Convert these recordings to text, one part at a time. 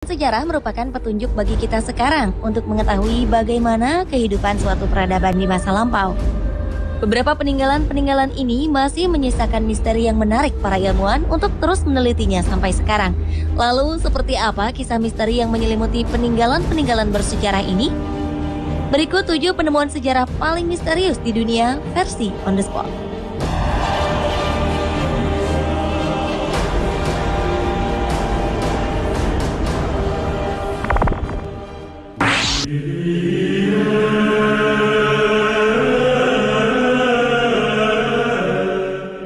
Sejarah merupakan petunjuk bagi kita sekarang untuk mengetahui bagaimana kehidupan suatu peradaban di masa lampau. Beberapa peninggalan-peninggalan ini masih menyisakan misteri yang menarik para ilmuwan untuk terus menelitinya sampai sekarang. Lalu, seperti apa kisah misteri yang menyelimuti peninggalan-peninggalan bersejarah ini? Berikut 7 penemuan sejarah paling misterius di dunia versi On The Spot.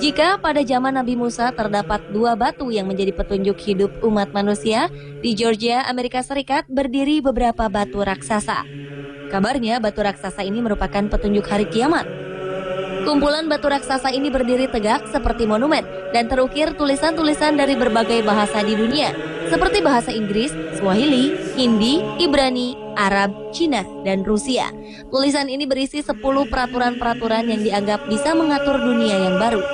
Jika pada zaman Nabi Musa terdapat 2 batu yang menjadi petunjuk hidup umat manusia, di Georgia, Amerika Serikat berdiri beberapa batu raksasa. Kabarnya batu raksasa ini merupakan petunjuk hari kiamat. Kumpulan batu raksasa ini berdiri tegak seperti monumen dan terukir tulisan-tulisan dari berbagai bahasa di dunia, seperti bahasa Inggris, Swahili, Hindi, Ibrani, Arab, Cina, dan Rusia. Tulisan ini berisi 10 peraturan-peraturan yang dianggap bisa mengatur dunia yang baru.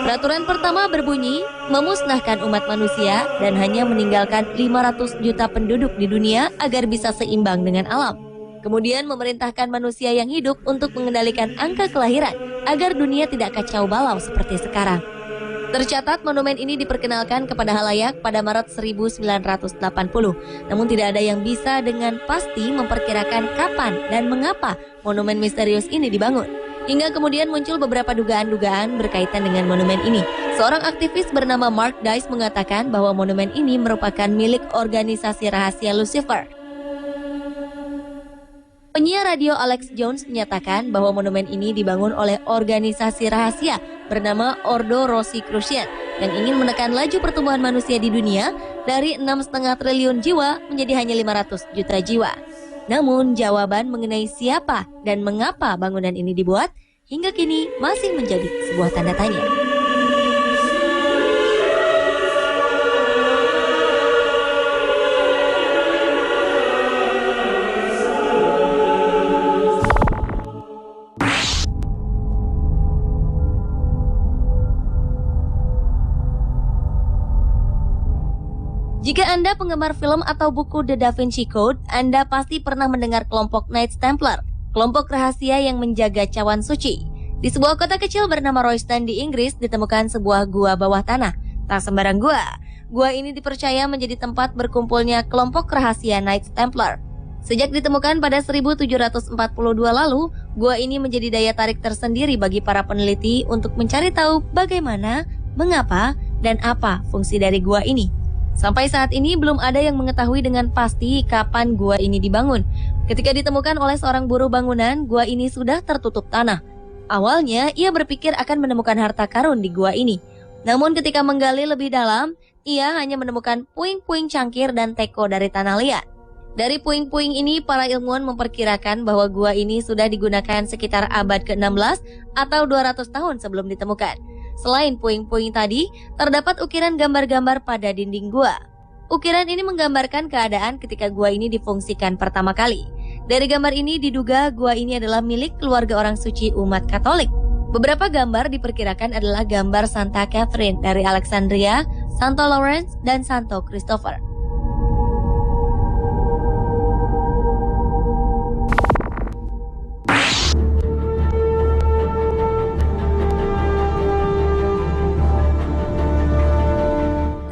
Peraturan pertama berbunyi, memusnahkan umat manusia dan hanya meninggalkan 500 juta penduduk di dunia agar bisa seimbang dengan alam. Kemudian memerintahkan manusia yang hidup untuk mengendalikan angka kelahiran agar dunia tidak kacau balau seperti sekarang. Tercatat monumen ini diperkenalkan kepada halayak pada Maret 1980, namun tidak ada yang bisa dengan pasti memperkirakan kapan dan mengapa monumen misterius ini dibangun. Hingga kemudian muncul beberapa dugaan-dugaan berkaitan dengan monumen ini. Seorang aktivis bernama Mark Dice mengatakan bahwa monumen ini merupakan milik organisasi rahasia Lucifer. Penyiar radio Alex Jones menyatakan bahwa monumen ini dibangun oleh organisasi rahasia bernama Ordo Rosicrucian yang ingin menekan laju pertumbuhan manusia di dunia dari 6,5 triliun jiwa menjadi hanya 500 juta jiwa. Namun jawaban mengenai siapa dan mengapa bangunan ini dibuat hingga kini masih menjadi sebuah tanda tanya. Jika Anda penggemar film atau buku The Da Vinci Code, Anda pasti pernah mendengar kelompok Knights Templar, kelompok rahasia yang menjaga cawan suci. Di sebuah kota kecil bernama Royston di Inggris ditemukan sebuah gua bawah tanah. Tak sembarang gua. Gua ini dipercaya menjadi tempat berkumpulnya kelompok rahasia Knights Templar. Sejak ditemukan pada 1742 lalu, gua ini menjadi daya tarik tersendiri bagi para peneliti untuk mencari tahu bagaimana, mengapa, dan apa fungsi dari gua ini. Sampai saat ini belum ada yang mengetahui dengan pasti kapan gua ini dibangun. Ketika ditemukan oleh seorang buruh bangunan, gua ini sudah tertutup tanah. Awalnya, ia berpikir akan menemukan harta karun di gua ini. Namun ketika menggali lebih dalam, ia hanya menemukan puing-puing cangkir dan teko dari tanah liat. Dari puing-puing ini, para ilmuwan memperkirakan bahwa gua ini sudah digunakan sekitar abad ke-16 atau 200 tahun sebelum ditemukan. Selain puing-puing tadi, terdapat ukiran gambar-gambar pada dinding gua. Ukiran ini menggambarkan keadaan ketika gua ini difungsikan pertama kali. Dari gambar ini diduga gua ini adalah milik keluarga orang suci umat Katolik. Beberapa gambar diperkirakan adalah gambar Santa Catherine dari Alexandria, Santo Lawrence, dan Santo Christopher.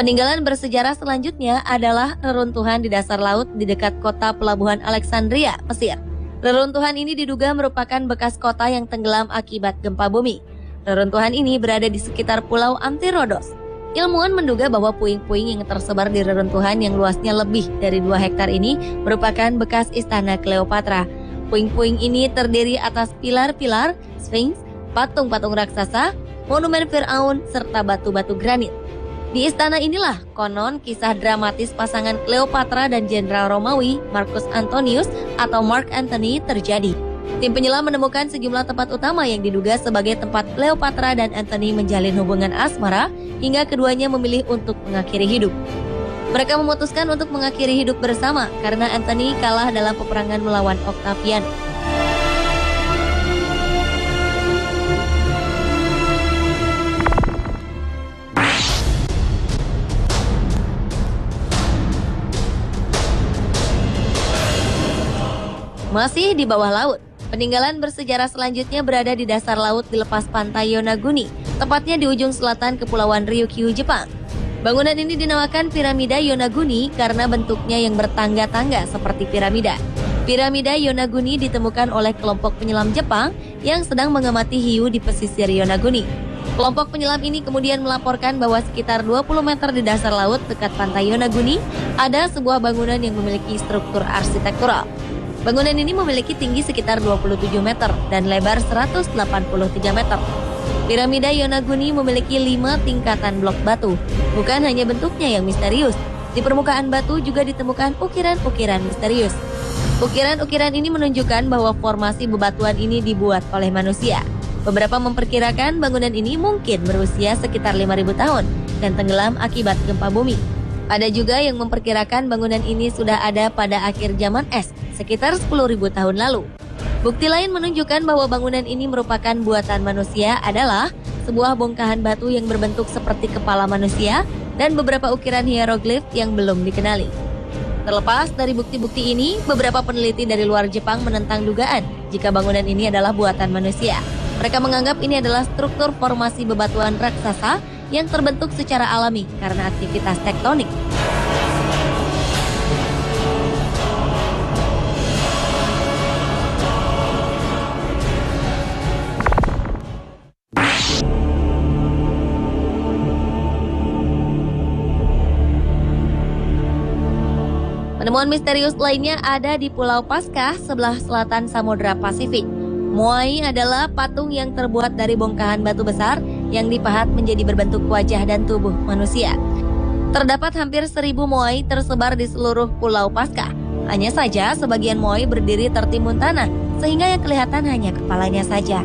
Peninggalan bersejarah selanjutnya adalah reruntuhan di dasar laut di dekat kota pelabuhan Alexandria, Mesir. Reruntuhan ini diduga merupakan bekas kota yang tenggelam akibat gempa bumi. Reruntuhan ini berada di sekitar pulau Antirodos. Ilmuwan menduga bahwa puing-puing yang tersebar di reruntuhan yang luasnya lebih dari 2 hektar ini merupakan bekas istana Cleopatra. Puing-puing ini terdiri atas pilar-pilar, sphinx, patung-patung raksasa, monumen Firaun, serta batu-batu granit. Di istana inilah konon kisah dramatis pasangan Cleopatra dan Jenderal Romawi Marcus Antonius atau Mark Antony terjadi. Tim penyelam menemukan sejumlah tempat utama yang diduga sebagai tempat Cleopatra dan Antony menjalin hubungan asmara hingga keduanya memilih untuk mengakhiri hidup. Mereka memutuskan untuk mengakhiri hidup bersama karena Antony kalah dalam peperangan melawan Octavian. Masih di bawah laut, peninggalan bersejarah selanjutnya berada di dasar laut di lepas pantai Yonaguni, tepatnya di ujung selatan Kepulauan Ryukyu, Jepang. Bangunan ini dinamakan Piramida Yonaguni karena bentuknya yang bertangga-tangga seperti piramida. Piramida Yonaguni ditemukan oleh kelompok penyelam Jepang yang sedang mengamati hiu di pesisir Yonaguni. Kelompok penyelam ini kemudian melaporkan bahwa sekitar 20 meter di dasar laut dekat pantai Yonaguni ada sebuah bangunan yang memiliki struktur arsitektural. Bangunan ini memiliki tinggi sekitar 27 meter dan lebar 183 meter. Piramida Yonaguni memiliki 5 tingkatan blok batu. Bukan hanya bentuknya yang misterius, di permukaan batu juga ditemukan ukiran-ukiran misterius. Ukiran-ukiran ini menunjukkan bahwa formasi bebatuan ini dibuat oleh manusia. Beberapa memperkirakan bangunan ini mungkin berusia sekitar 5.000 tahun dan tenggelam akibat gempa bumi. Ada juga yang memperkirakan bangunan ini sudah ada pada akhir zaman es, sekitar 10.000 tahun lalu. Bukti lain menunjukkan bahwa bangunan ini merupakan buatan manusia adalah sebuah bongkahan batu yang berbentuk seperti kepala manusia dan beberapa ukiran hieroglif yang belum dikenali. Terlepas dari bukti-bukti ini, beberapa peneliti dari luar Jepang menentang dugaan jika bangunan ini adalah buatan manusia. Mereka menganggap ini adalah struktur formasi bebatuan raksasa yang terbentuk secara alami karena aktivitas tektonik. Penemuan misterius lainnya ada di Pulau Paskah sebelah selatan Samudra Pasifik. Moai adalah patung yang terbuat dari bongkahan batu besar yang dipahat menjadi berbentuk wajah dan tubuh manusia. Terdapat hampir 1.000 moai tersebar di seluruh Pulau Paskah. Hanya saja sebagian moai berdiri tertimbun tanah, sehingga yang kelihatan hanya kepalanya saja.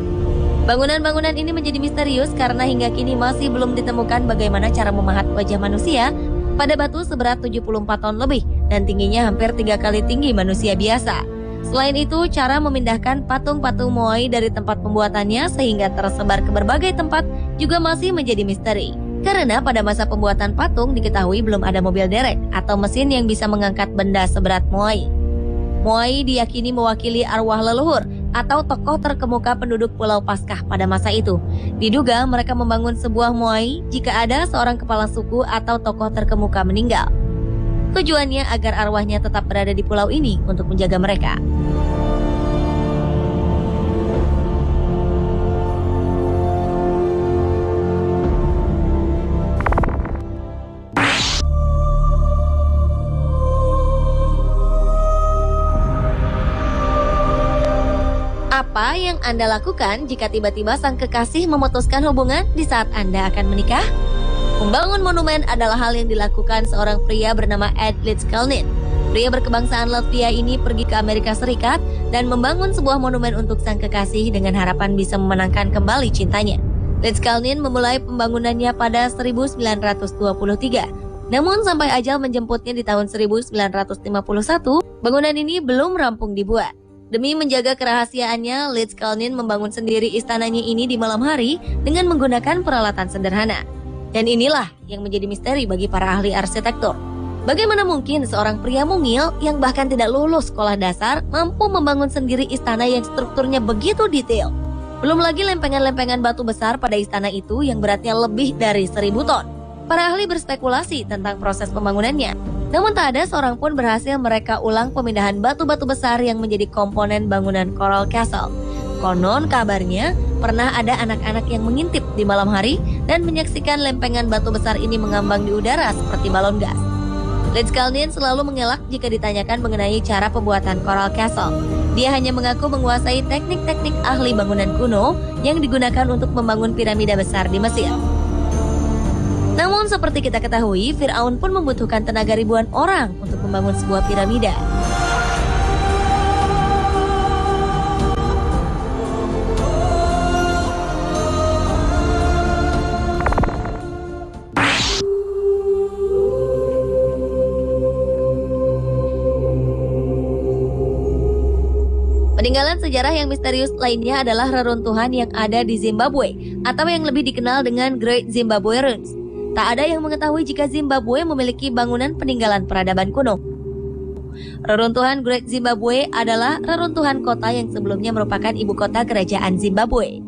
Bangunan-bangunan ini menjadi misterius karena hingga kini masih belum ditemukan bagaimana cara memahat wajah manusia pada batu seberat 74 ton lebih dan tingginya hampir 3 kali tinggi manusia biasa. Selain itu, cara memindahkan patung-patung moai dari tempat pembuatannya sehingga tersebar ke berbagai tempat juga masih menjadi misteri. Karena pada masa pembuatan patung diketahui belum ada mobil derek atau mesin yang bisa mengangkat benda seberat moai. Moai diyakini mewakili arwah leluhur atau tokoh terkemuka penduduk Pulau Paskah pada masa itu. Diduga mereka membangun sebuah moai jika ada seorang kepala suku atau tokoh terkemuka meninggal. Tujuannya agar arwahnya tetap berada di pulau ini untuk menjaga mereka. Apa yang Anda lakukan jika tiba-tiba sang kekasih memutuskan hubungan di saat Anda akan menikah? Membangun monumen adalah hal yang dilakukan seorang pria bernama Ed Lidskalnin. Pria berkebangsaan Latvia ini pergi ke Amerika Serikat dan membangun sebuah monumen untuk sang kekasih dengan harapan bisa memenangkan kembali cintanya. Lidskalnin memulai pembangunannya pada 1923. Namun sampai ajal menjemputnya di tahun 1951, bangunan ini belum rampung dibuat. Demi menjaga kerahasiaannya, Lidskalnin membangun sendiri istananya ini di malam hari dengan menggunakan peralatan sederhana. Dan inilah yang menjadi misteri bagi para ahli arsitektur. Bagaimana mungkin seorang pria mungil yang bahkan tidak lulus sekolah dasar mampu membangun sendiri istana yang strukturnya begitu detail? Belum lagi lempengan-lempengan batu besar pada istana itu yang beratnya lebih dari 1.000 ton. Para ahli berspekulasi tentang proses pembangunannya. Namun tak ada seorang pun berhasil mereka ulang pemindahan batu-batu besar yang menjadi komponen bangunan Coral Castle. Konon kabarnya pernah ada anak-anak yang mengintip di malam hari dan menyaksikan lempengan batu besar ini mengambang di udara seperti balon gas. Lidskalnin selalu mengelak jika ditanyakan mengenai cara pembuatan Coral Castle. Dia hanya mengaku menguasai teknik-teknik ahli bangunan kuno yang digunakan untuk membangun piramida besar di Mesir. Namun seperti kita ketahui, Firaun pun membutuhkan tenaga ribuan orang untuk membangun sebuah piramida. Peninggalan sejarah yang misterius lainnya adalah reruntuhan yang ada di Zimbabwe atau yang lebih dikenal dengan Great Zimbabwe Ruins. Tak ada yang mengetahui jika Zimbabwe memiliki bangunan peninggalan peradaban kuno. Reruntuhan Great Zimbabwe adalah reruntuhan kota yang sebelumnya merupakan ibu kota kerajaan Zimbabwe.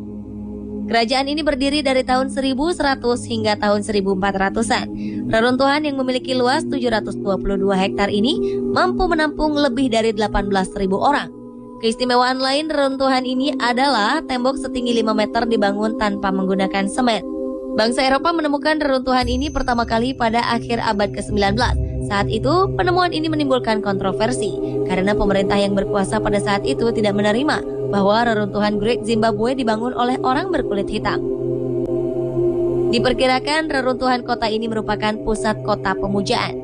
Kerajaan ini berdiri dari tahun 1100 hingga tahun 1400-an. Reruntuhan yang memiliki luas 722 hektar ini mampu menampung lebih dari 18.000 orang. Keistimewaan lain reruntuhan ini adalah tembok setinggi 5 meter dibangun tanpa menggunakan semen. Bangsa Eropa menemukan reruntuhan ini pertama kali pada akhir abad ke-19. Saat itu, penemuan ini menimbulkan kontroversi karena pemerintah yang berkuasa pada saat itu tidak menerima bahwa reruntuhan Great Zimbabwe dibangun oleh orang berkulit hitam. Diperkirakan reruntuhan kota ini merupakan pusat kota pemujaan.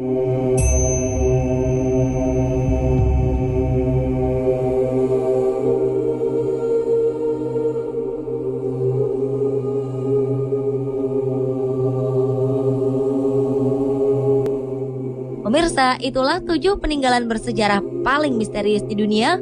Pemirsa, itulah 7 peninggalan bersejarah paling misterius di dunia